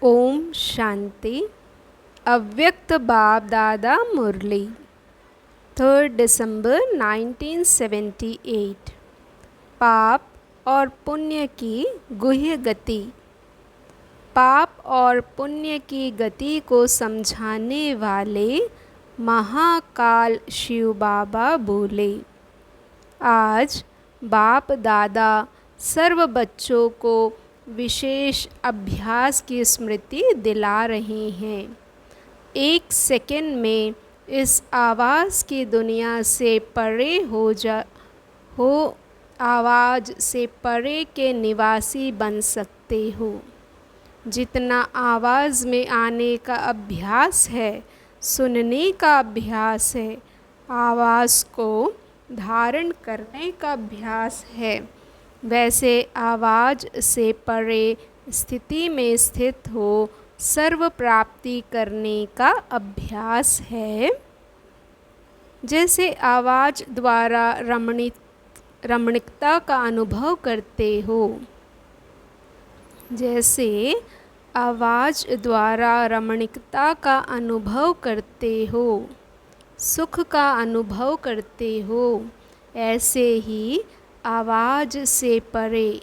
ओम शांति। अव्यक्त बाप दादा मुरली 3 दिसंबर 1978। पाप और पुण्य की गुह्य गति। पाप और पुण्य की गति को समझाने वाले महाकाल शिव बाबा बोले, आज बाप दादा सर्व बच्चों को विशेष अभ्यास की स्मृति दिला रहे हैं। एक सेकंड में इस आवाज़ की दुनिया से परे हो आवाज़ से परे के निवासी बन सकते हो। जितना आवाज़ में आने का अभ्यास है, सुनने का अभ्यास है, आवाज़ को धारण करने का अभ्यास है, वैसे आवाज़ से परे स्थिति में स्थित हो सर्व प्राप्ति करने का अभ्यास है। जैसे आवाज़ द्वारा रमणीकता का अनुभव करते हो, जैसे आवाज़ द्वारा रमणीकता का अनुभव करते हो, सुख का अनुभव करते हो, ऐसे ही आवाज़ से परे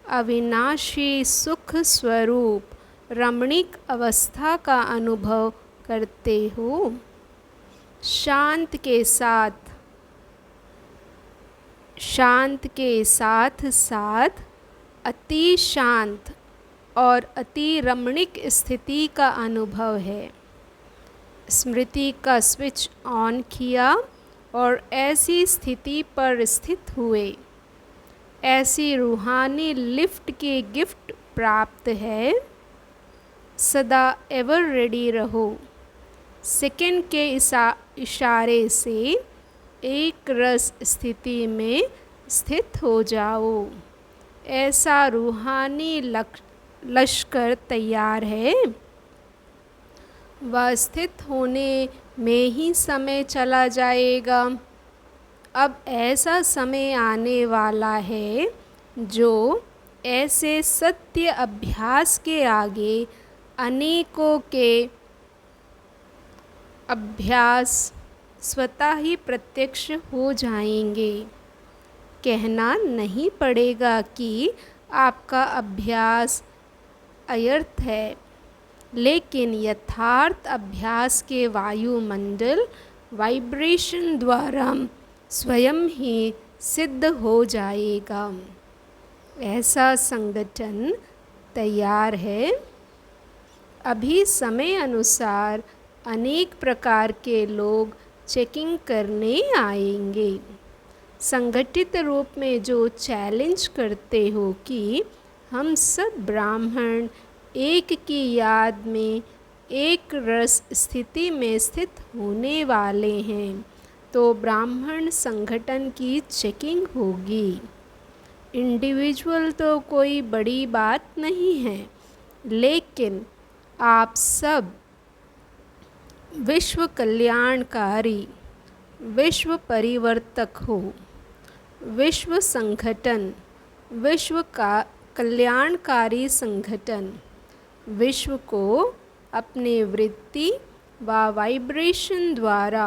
अविनाशी सुख स्वरूप रमणीक अवस्था का अनुभव करते हो। शांत के साथ साथ अति शांत और अति रमणीक स्थिति का अनुभव है। स्मृति का स्विच ऑन किया और ऐसी स्थिति पर स्थित हुए। ऐसी रूहानी लिफ्ट की गिफ्ट प्राप्त है। सदा एवर रेडी रहो। सेकंड के इशारे से एक रस स्थिति में स्थित हो जाओ। ऐसा रूहानी लश्कर तैयार है। वह स्थित होने में ही समय चला जाएगा। अब ऐसा समय आने वाला है जो ऐसे सत्य अभ्यास के आगे अनेकों के अभ्यास स्वतः ही प्रत्यक्ष हो जाएंगे। कहना नहीं पड़ेगा कि आपका अभ्यास अयर्थ है, लेकिन यथार्थ अभ्यास के वायुमंडल वाइब्रेशन द्वारा स्वयं ही सिद्ध हो जाएगा। ऐसा संगठन तैयार है। अभी समय अनुसार अनेक प्रकार के लोग चेकिंग करने आएंगे। संगठित रूप में जो चैलेंज करते हो कि हम सब ब्राह्मण एक की याद में एक रस स्थिति में स्थित होने वाले हैं, तो ब्राह्मण संगठन की चेकिंग होगी। इंडिविजुअल तो कोई बड़ी बात नहीं है, लेकिन आप सब विश्व कल्याणकारी, विश्व परिवर्तक हो। विश्व संगठन, विश्व का कल्याणकारी संगठन विश्व को अपने वृत्ति व वाइब्रेशन द्वारा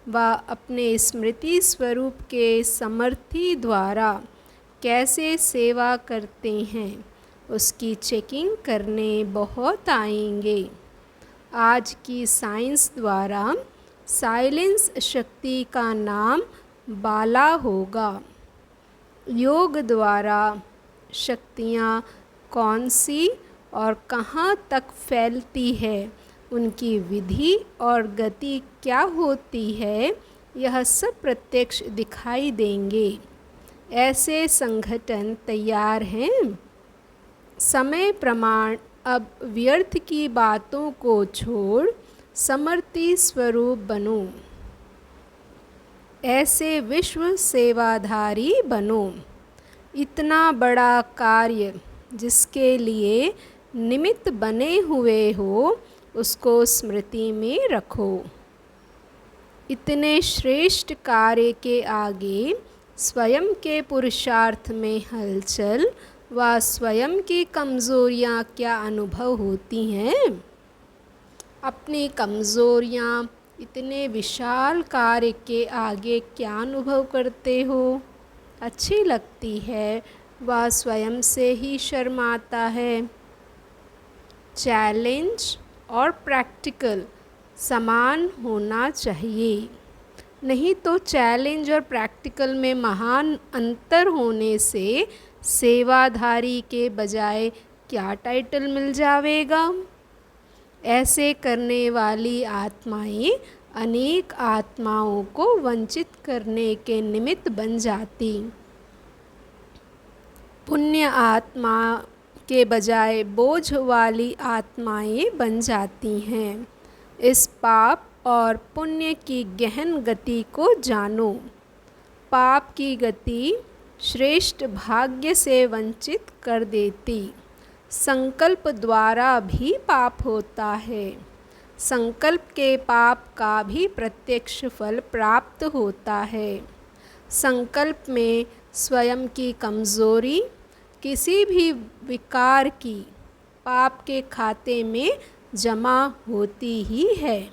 व अपने स्मृति स्वरूप के समर्थी द्वारा कैसे सेवा करते हैं, उसकी चेकिंग करने बहुत आएंगे। आज की साइंस द्वारा साइलेंस शक्ति का नाम बाला होगा। योग द्वारा शक्तियाँ कौन सी और कहाँ तक फैलती है, उनकी विधि और गति क्या होती है, यह सब प्रत्यक्ष दिखाई देंगे। ऐसे संगठन तैयार हैं। समय प्रमाण अब व्यर्थ की बातों को छोड़ समर्थी स्वरूप बनो। ऐसे विश्व सेवाधारी बनो। इतना बड़ा कार्य जिसके लिए निमित्त बने हुए हो, उसको स्मृति में रखो। इतने श्रेष्ठ कार्य के आगे स्वयं के पुरुषार्थ में हलचल व स्वयं की कमज़ोरियाँ क्या अनुभव होती हैं? अपनी कमज़ोरियाँ इतने विशाल कार्य के आगे क्या अनुभव करते हो? अच्छी लगती है, वह स्वयं से ही शर्माता है। चैलेंज और प्रैक्टिकल समान होना चाहिए, नहीं तो चैलेंज और प्रैक्टिकल में महान अंतर होने से सेवाधारी के बजाय क्या टाइटल मिल जाएगा। ऐसे करने वाली आत्माएं अनेक आत्माओं को वंचित करने के निमित्त बन जाती। पुण्य आत्मा के बजाय बोझ वाली आत्माएं बन जाती हैं। इस पाप और पुण्य की गहन गति को जानो। पाप की गति श्रेष्ठ भाग्य से वंचित कर देती। संकल्प द्वारा भी पाप होता है। संकल्प के पाप का भी प्रत्यक्ष फल प्राप्त होता है। संकल्प में स्वयं की कमज़ोरी किसी भी विकार की पाप के खाते में जमा होती ही है,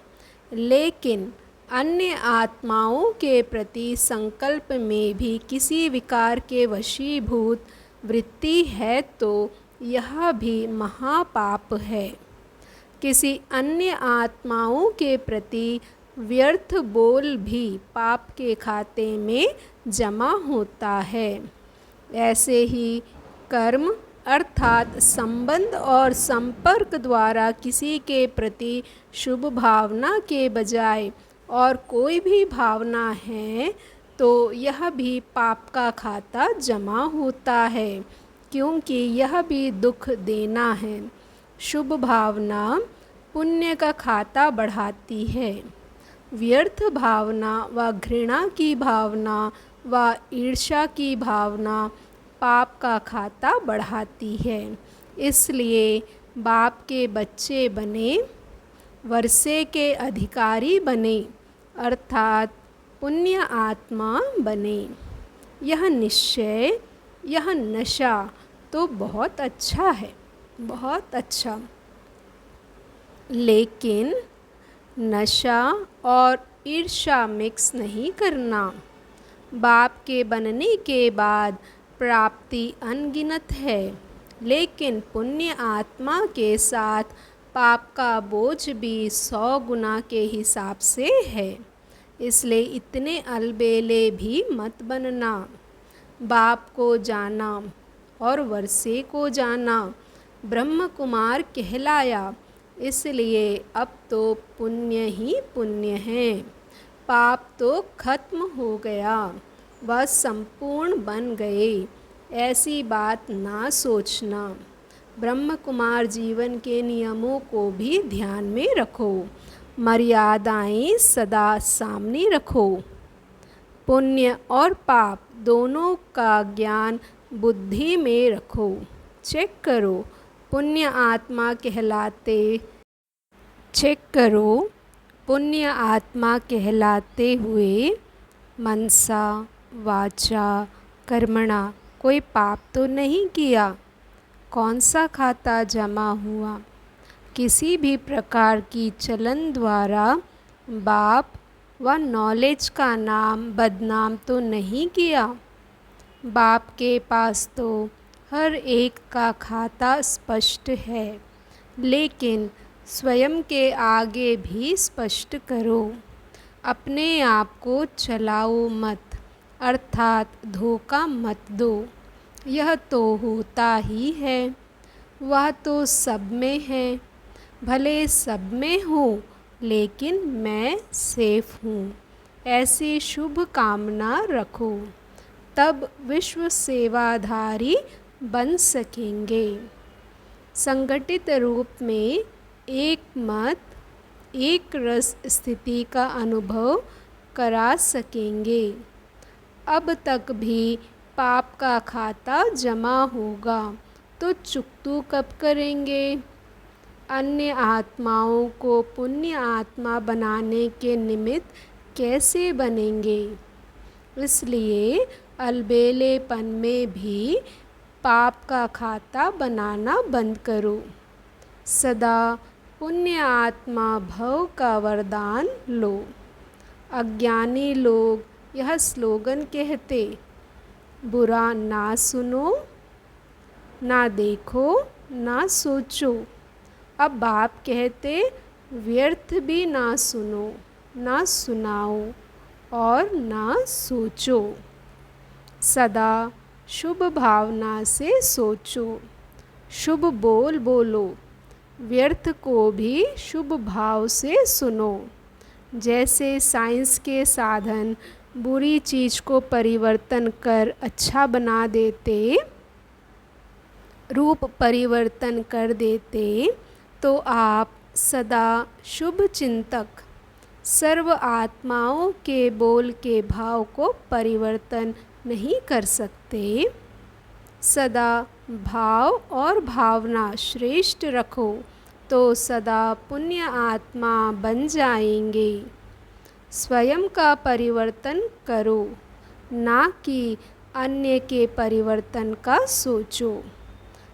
लेकिन अन्य आत्माओं के प्रति संकल्प में भी किसी विकार के वशीभूत वृत्ति है तो यह भी महापाप है। किसी अन्य आत्माओं के प्रति व्यर्थ बोल भी पाप के खाते में जमा होता है। ऐसे ही कर्म अर्थात संबंध और संपर्क द्वारा किसी के प्रति शुभ भावना के बजाय और कोई भी भावना है तो यह भी पाप का खाता जमा होता है, क्योंकि यह भी दुख देना है। शुभ भावना पुण्य का खाता बढ़ाती है। व्यर्थ भावना व घृणा की भावना व ईर्ष्या की भावना पाप का खाता बढ़ाती है। इसलिए बाप के बच्चे बने, वर्षे के अधिकारी बने, अर्थात पुण्य आत्मा बने। यह निश्चय, यह नशा तो बहुत अच्छा है, बहुत अच्छा, लेकिन नशा और ईर्ष्या मिक्स नहीं करना। बाप के बनने के बाद प्राप्ति अनगिनत है, लेकिन पुण्य आत्मा के साथ पाप का बोझ भी 100 गुना के हिसाब से है। इसलिए इतने अलबेले भी मत बनना। बाप को जाना और वर्षे को जाना, ब्रह्म कुमार कहलाया, इसलिए अब तो पुण्य ही पुण्य है। पाप तो खत्म हो गया, वह संपूर्ण बन गए, ऐसी बात ना सोचना। ब्रह्म कुमार जीवन के नियमों को भी ध्यान में रखो, मर्यादाएं सदा सामने रखो। पुण्य और पाप दोनों का ज्ञान बुद्धि में रखो। चेक करो, पुण्य आत्मा कहलाते चेक करो पुण्य आत्मा कहलाते हुए मनसा वाचा कर्मणा कोई पाप तो नहीं किया। कौन सा खाता जमा हुआ? किसी भी प्रकार की चलन द्वारा बाप व नॉलेज का नाम बदनाम तो नहीं किया। बाप के पास तो हर एक का खाता स्पष्ट है, लेकिन स्वयं के आगे भी स्पष्ट करो। अपने आप को चलाओ मत, अर्थात धोखा मत दो। यह तो होता ही है, वह तो सब में है। भले सब में हो, लेकिन मैं सेफ हूँ, ऐसी शुभ कामना रखो, तब विश्व सेवाधारी बन सकेंगे। संगठित रूप में एक मत, एक रस स्थिति का अनुभव करा सकेंगे। अब तक भी पाप का खाता जमा होगा तो चुकतू कब करेंगे? अन्य आत्माओं को पुण्य आत्मा बनाने के निमित्त कैसे बनेंगे? इसलिए अलबेलेपन में भी पाप का खाता बनाना बंद करो। सदा पुण्य आत्मा भव का वरदान लो। अज्ञानी लोग यह स्लोगन कहते, बुरा ना सुनो, ना देखो, ना सोचो। अब बाप कहते, व्यर्थ भी ना सुनो, ना सुनाओ और ना सोचो। सदा शुभ भावना से सोचो, शुभ बोल बोलो, व्यर्थ को भी शुभ भाव से सुनो। जैसे साइंस के साधन बुरी चीज़ को परिवर्तन कर अच्छा बना देते, रूप परिवर्तन कर देते, तो आप सदा शुभ चिंतक सर्व आत्माओं के बोल के भाव को परिवर्तन नहीं कर सकते। सदा भाव और भावना श्रेष्ठ रखो तो सदा पुण्य आत्मा बन जाएंगे। स्वयं का परिवर्तन करो, ना कि अन्य के परिवर्तन का सोचो।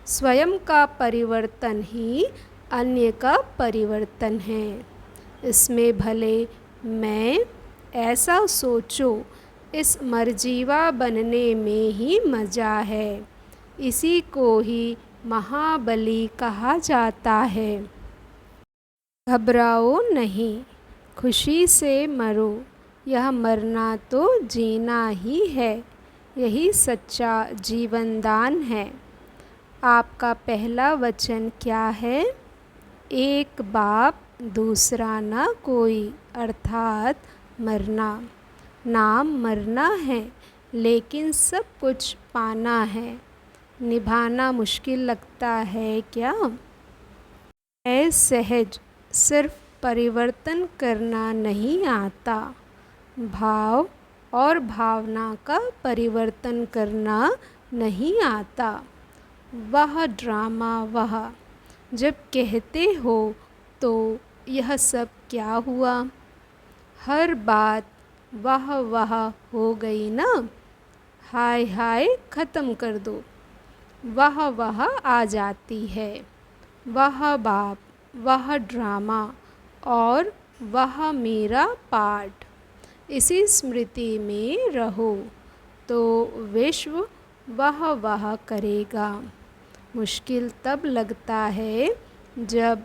स्वयं का परिवर्तन ही अन्य का परिवर्तन है। इसमें भले मैं ऐसा सोचो, इस मर्जीवा बनने में ही मज़ा है। इसी को ही महाबली कहा जाता है। घबराओ नहीं, खुशी से मरो, यह मरना तो जीना ही है। यही सच्चा जीवनदान है। आपका पहला वचन क्या है? एक बाप दूसरा न कोई, अर्थात मरना। नाम मरना है, लेकिन सब कुछ पाना है। निभाना मुश्किल लगता है क्या? है सहज, सिर्फ परिवर्तन करना नहीं आता। भाव और भावना का परिवर्तन करना नहीं आता। वह ड्रामा वह जब कहते हो तो यह सब क्या हुआ? हर बात वाह हो गई ना। हाय हाय ख़त्म कर दो। वाह आ जाती है। वह बाप, वह ड्रामा और वह मेरा पार्ट। इसी स्मृति में रहो तो विश्व वाह करेगा। मुश्किल तब लगता है जब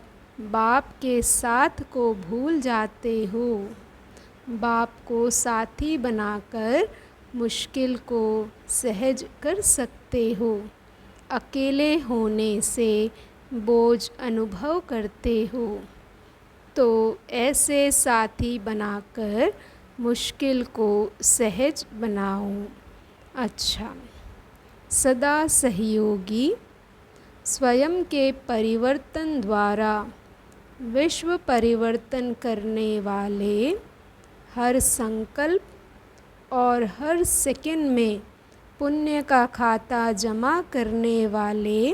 बाप के साथ को भूल जाते हो। बाप को साथी बनाकर मुश्किल को सहज कर सकते हो। अकेले होने से बोझ अनुभव करते हो, तो ऐसे साथी बनाकर मुश्किल को सहज बनाओ। अच्छा, सदा सहयोगी, स्वयं के परिवर्तन द्वारा विश्व परिवर्तन करने वाले, हर संकल्प और हर सेकंड में पुण्य का खाता जमा करने वाले,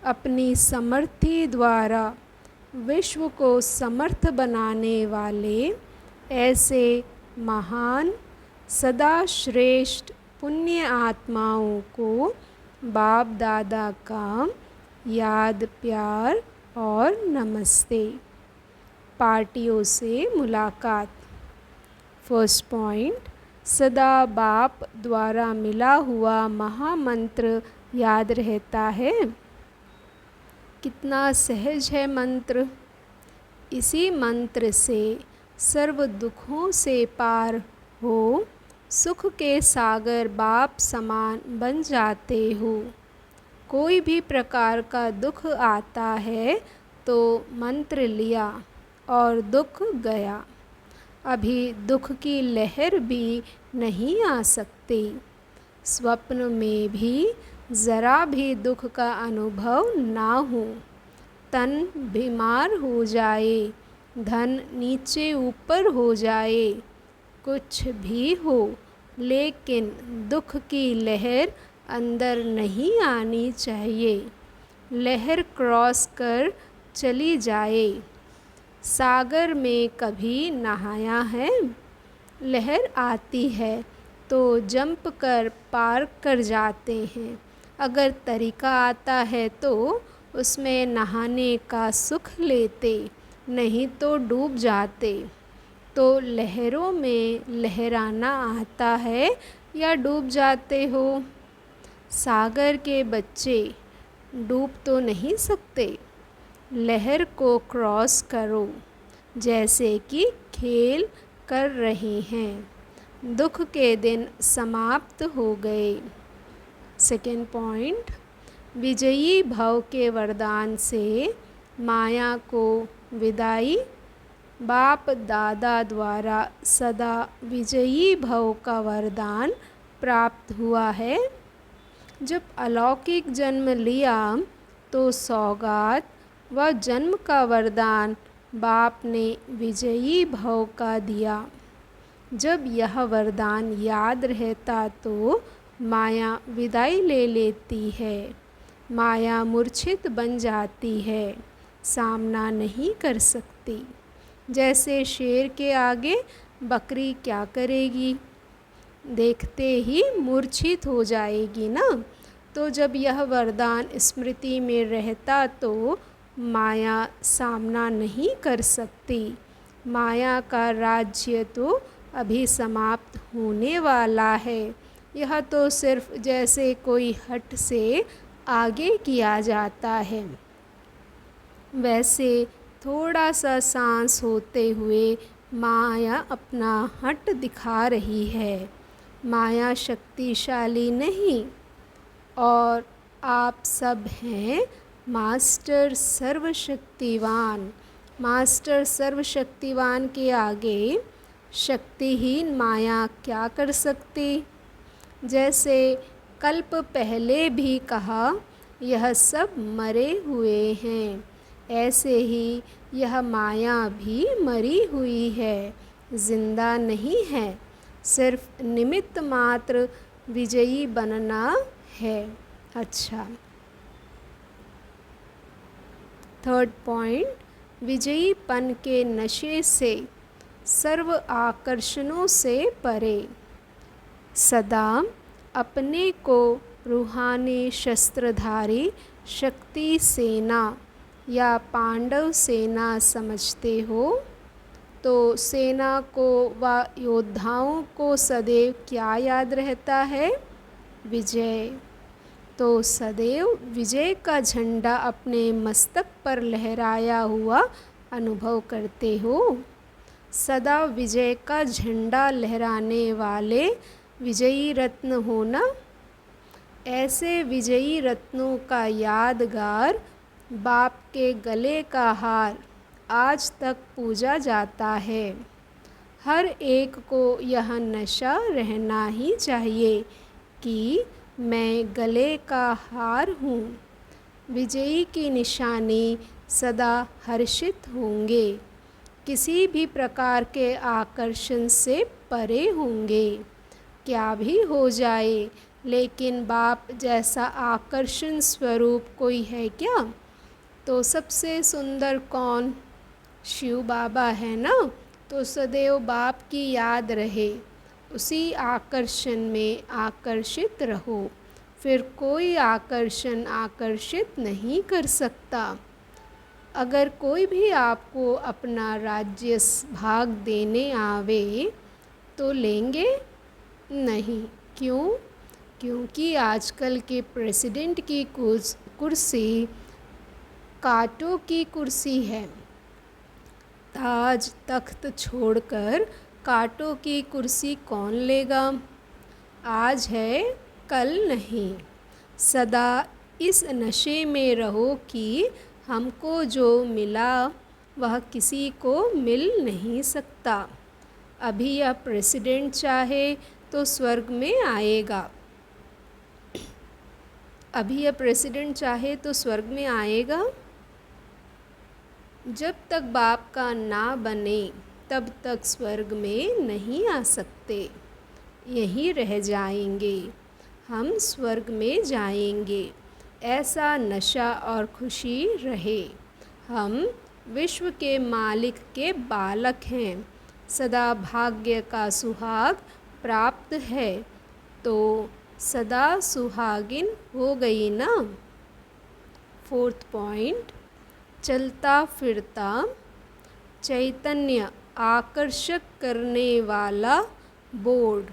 अपनी समर्थि द्वारा विश्व को समर्थ बनाने वाले, ऐसे महान सदा श्रेष्ठ पुण्य आत्माओं को बाप दादा का याद, प्यार और नमस्ते। पार्टियों से मुलाकात। फर्स्ट पॉइंट, सदा बाप द्वारा मिला हुआ महामंत्र याद रहता है। कितना सहज है मंत्र। इसी मंत्र से सर्व दुखों से पार हो सुख के सागर बाप समान बन जाते हो। कोई भी प्रकार का दुख आता है तो मंत्र लिया और दुख गया। अभी दुख की लहर भी नहीं आ सकती। स्वप्न में भी ज़रा भी दुख का अनुभव ना हो। तन बीमार हो जाए, धन नीचे ऊपर हो जाए, कुछ भी हो, लेकिन दुख की लहर अंदर नहीं आनी चाहिए। लहर क्रॉस कर चली जाए। सागर में कभी नहाया है? लहर आती है तो जंप कर पार कर जाते हैं। अगर तरीका आता है तो उसमें नहाने का सुख लेते, नहीं तो डूब जाते। तो लहरों में लहराना आता है या डूब जाते हो? सागर के बच्चे डूब तो नहीं सकते। लहर को क्रॉस करो, जैसे कि खेल कर रहे हैं। दुख के दिन समाप्त हो गए। सेकेंड पॉइंट, विजयी भव के वरदान से माया को विदाई। बाप दादा द्वारा सदा विजयी भव का वरदान प्राप्त हुआ है। जब अलौकिक जन्म लिया तो सौगात व जन्म का वरदान बाप ने विजयी भव का दिया। जब यह वरदान याद रहता तो माया विदाई ले लेती है। माया मूर्छित बन जाती है, सामना नहीं कर सकती। जैसे शेर के आगे बकरी क्या करेगी, देखते ही मूर्छित हो जाएगी ना। तो जब यह वरदान स्मृति में रहता तो माया सामना नहीं कर सकती। माया का राज्य तो अभी समाप्त होने वाला है। यह तो सिर्फ जैसे कोई हट से आगे किया जाता है, वैसे थोड़ा सा सांस होते हुए माया अपना हट दिखा रही है। माया शक्तिशाली नहीं, और आप सब हैं मास्टर सर्वशक्तिवान। मास्टर सर्वशक्तिवान के आगे शक्तिहीन माया क्या कर सकती? जैसे कल्प पहले भी कहा, यह सब मरे हुए हैं, ऐसे ही यह माया भी मरी हुई है, जिंदा नहीं है। सिर्फ निमित्त मात्र विजयी बनना है। अच्छा, थर्ड पॉइंट, विजयीपन के नशे से सर्व आकर्षणों से परे। सदा अपने को रूहानी शस्त्रधारी शक्ति सेना या पांडव सेना समझते हो तो सेना को व योद्धाओं को सदैव क्या याद रहता है? विजय। तो सदैव विजय का झंडा अपने मस्तक पर लहराया हुआ अनुभव करते हो। सदा विजय का झंडा लहराने वाले विजयी रत्न हो ना। ऐसे विजयी रत्नों का यादगार बाप के गले का हार आज तक पूजा जाता है। हर एक को यह नशा रहना ही चाहिए कि मैं गले का हार हूँ। विजयी की निशानी सदा हर्षित होंगे, किसी भी प्रकार के आकर्षण से परे होंगे। क्या भी हो जाए, लेकिन बाप जैसा आकर्षण स्वरूप कोई है क्या? तो सबसे सुंदर कौन? शिव बाबा है ना। तो सदैव बाप की याद रहे, उसी आकर्षण में आकर्षित रहो, फिर कोई आकर्षण आकर्षित नहीं कर सकता। अगर कोई भी आपको अपना राज्य भाग देने आवे तो लेंगे नहीं। क्यों? क्योंकि आजकल के प्रेसिडेंट की कुर्सी कांटों की कुर्सी है। ताज तख्त छोड़कर कांटों की कुर्सी कौन लेगा? आज है, कल नहीं। सदा इस नशे में रहो कि हमको जो मिला वह किसी को मिल नहीं सकता। अभी यह प्रेसिडेंट चाहे तो स्वर्ग में आएगा। अभी यह प्रेसिडेंट चाहे तो स्वर्ग में आएगा। जब तक बाप का ना बने तब तक स्वर्ग में नहीं आ सकते, यहीं रह जाएंगे। हम स्वर्ग में जाएंगे, ऐसा नशा और खुशी रहे। हम विश्व के मालिक के बालक हैं, सदा भाग्य का सुहाग प्राप्त है। तो सदा सुहागिन हो गई ना। 4th पॉइंट, चलता फिरता चैतन्य आकर्षक करने वाला बोर्ड,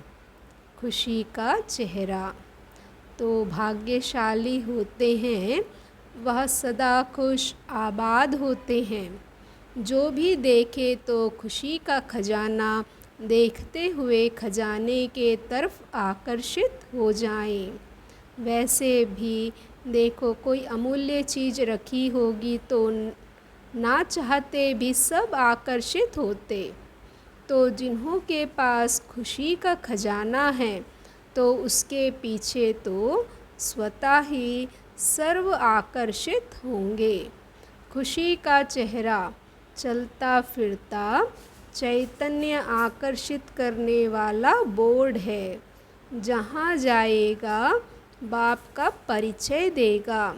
खुशी का चेहरा। तो भाग्यशाली होते हैं वह सदा खुश आबाद होते हैं, जो भी देखे तो खुशी का खजाना देखते हुए खजाने के तरफ आकर्षित हो जाएं। वैसे भी देखो, कोई अमूल्य चीज़ रखी होगी तो ना चाहते भी सब आकर्षित होते। तो जिन्हों के पास खुशी का खजाना है तो उसके पीछे तो स्वतः ही सर्व आकर्षित होंगे। खुशी का चेहरा, चलता फिरता चैतन्य आकर्षित करने वाला बोर्ड है। जहाँ जाएगा बाप का परिचय देगा।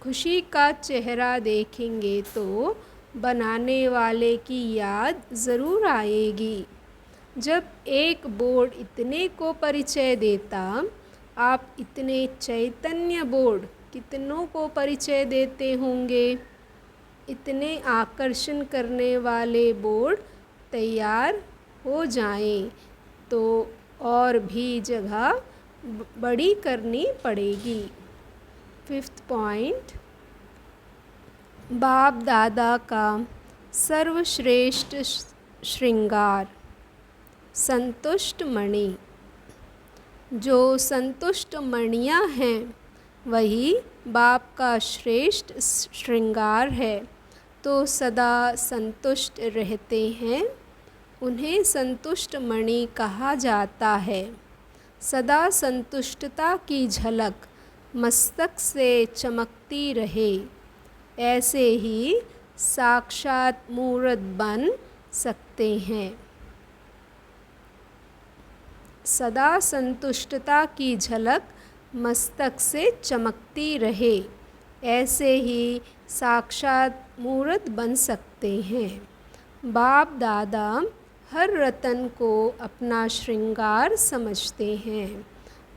खुशी का चेहरा देखेंगे तो बनाने वाले की याद ज़रूर आएगी। जब एक बोर्ड इतने को परिचय देता, आप इतने चैतन्य बोर्ड कितनों को परिचय देते होंगे। इतने आकर्षण करने वाले बोर्ड तैयार हो जाएं तो और भी जगह बड़ी करनी पड़ेगी। 5th पॉइंट, बाप दादा का सर्वश्रेष्ठ श्रृंगार, संतुष्ट मणि। जो संतुष्ट मणियाँ हैं वही बाप का श्रेष्ठ श्रृंगार है। तो सदा संतुष्ट रहते हैं, उन्हें संतुष्ट मणि कहा जाता है। सदा संतुष्टता की झलक मस्तक से चमकती रहे, ऐसे ही साक्षात मूर्त बन सकते हैं। सदा संतुष्टता की झलक मस्तक से चमकती रहे, ऐसे ही साक्षात मूर्त बन सकते हैं। बाप दादा हर रतन को अपना श्रृंगार समझते हैं।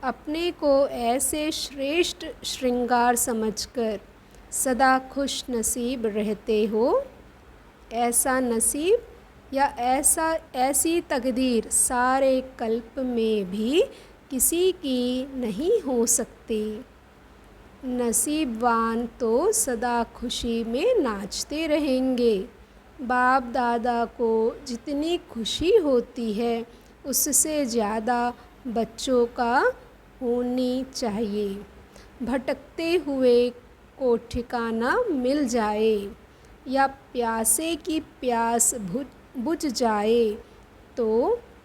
अपने को ऐसे श्रेष्ठ श्रृंगार समझकर सदा खुश नसीब रहते हो। ऐसा नसीब या ऐसी तकदीर सारे कल्प में भी किसी की नहीं हो सकती। नसीबवान तो सदा खुशी में नाचते रहेंगे। बाप दादा को जितनी खुशी होती है उससे ज़्यादा बच्चों का होनी चाहिए। भटकते हुए को ठिकाना मिल जाए या प्यासे की प्यास बुझ जाए तो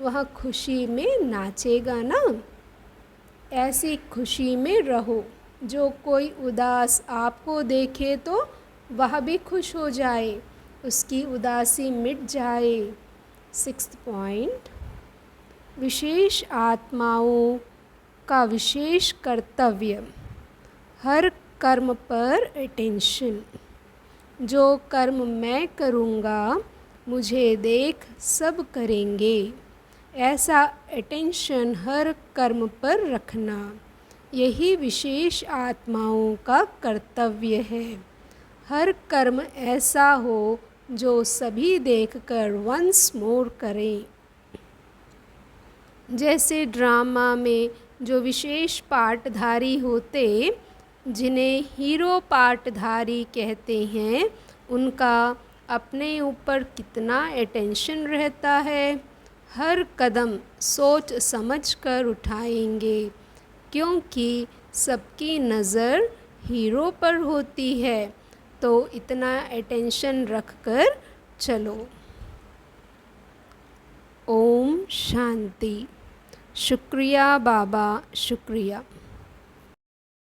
वह खुशी में नाचेगा ना। ऐसी खुशी में रहो, जो कोई उदास आपको देखे तो वह भी खुश हो जाए, उसकी उदासी मिट जाए। 6th पॉइंट, विशेष आत्माओं का विशेष कर्तव्य, हर कर्म पर अटेंशन। जो कर्म मैं करूँगा मुझे देख सब करेंगे, ऐसा अटेंशन हर कर्म पर रखना, यही विशेष आत्माओं का कर्तव्य है। हर कर्म ऐसा हो जो सभी देखकर वंस मोर करें। जैसे ड्रामा में जो विशेष पाठधारी होते, जिन्हें हीरो पाठधारी कहते हैं, उनका अपने ऊपर कितना अटेंशन रहता है। हर कदम सोच समझ कर उठाएंगे, क्योंकि सबकी नज़र हीरो पर होती है। तो इतना अटेंशन रख कर चलो। ओम शांति। शुक्रिया बाबा, शुक्रिया।